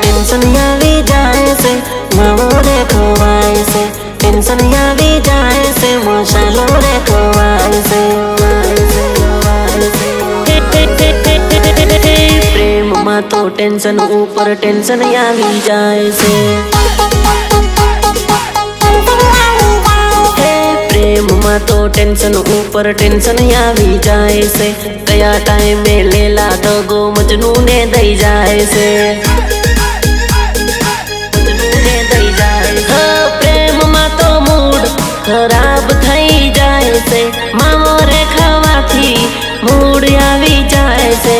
Tension आवी जाए से मावो रे खोवाय से टेंशन आवी जाए से मशालो रे खोवाय से प्रेम में तो टेंशन ऊपर टेंशन आवी जाए से प्रेम में तो टेंशन ऊपर टेंशन आवी जाए से कया टाइम में लेला दगो मजनू ने दई जाए से खराब थई जाए से मावो रे खावाथी मूड आवी जाए से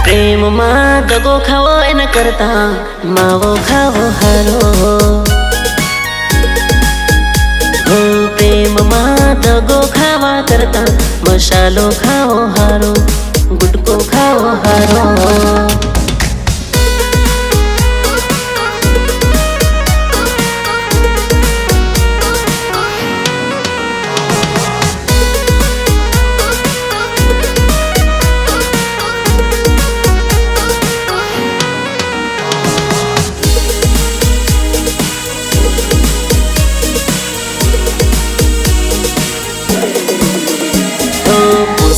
प्रेम में दगो खावो एन करता मावो खावो हारो हो प्रेम में दगो खावा करता मसालो खाओ हारो गुटको खाओ हारो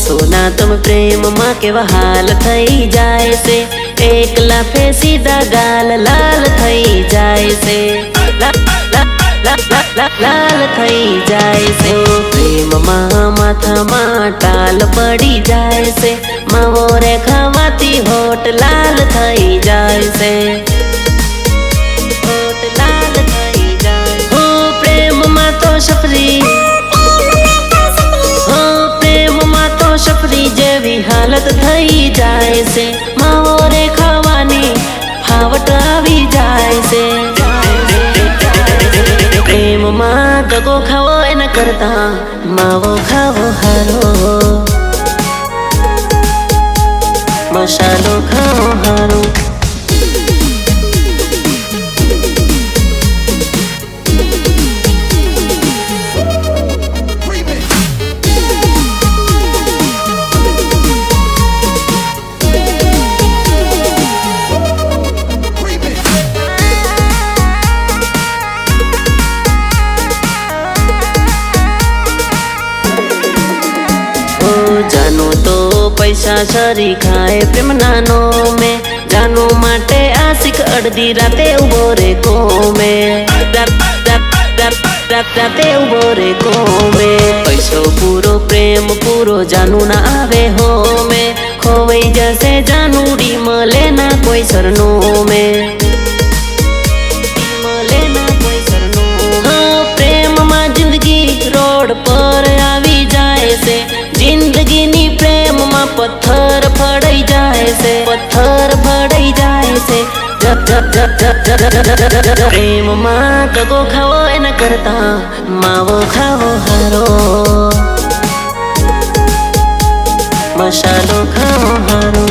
सोना तुम प्रेम माँ के हाल थई जाए से एकला फे सीधा गाल लाल थई जाए से लाल थई जाए से प्रेम माँ माथा माँ टाल पड़ी जाए से मावो रे खावाती होट लाल थई जाए से होट लाल थई जाए हो प्रेम माँ तो सफरी सफरी जेवी हालत थई जाए से मावो रे खावानी फावट आवी जाए से प्रेम माँ दगो खावो एन करता मावो खावो हारो मसालो खाओ हारो जानो तो पैसा सरी खाए प्रेम नानो में जानो माटे आशिक अर्धी राते उभो रे को में राते उभो रे को में पैसो पूरो प्रेम पूरो जानू ना आवे हो में खोवई जैसे जानूडी मले ना कोई सरनो में मले ना कोई सरनो हाँ प्रेम में जिंदगी रोड पर आवी जाए से जिंदगी नी प्रेम में पत्थर पड़ई जाए से पत्थर पड़ई जाए से प्रेम में दगो खाओ एन करता मावो खाओ हारो मसालो खाओ हारो।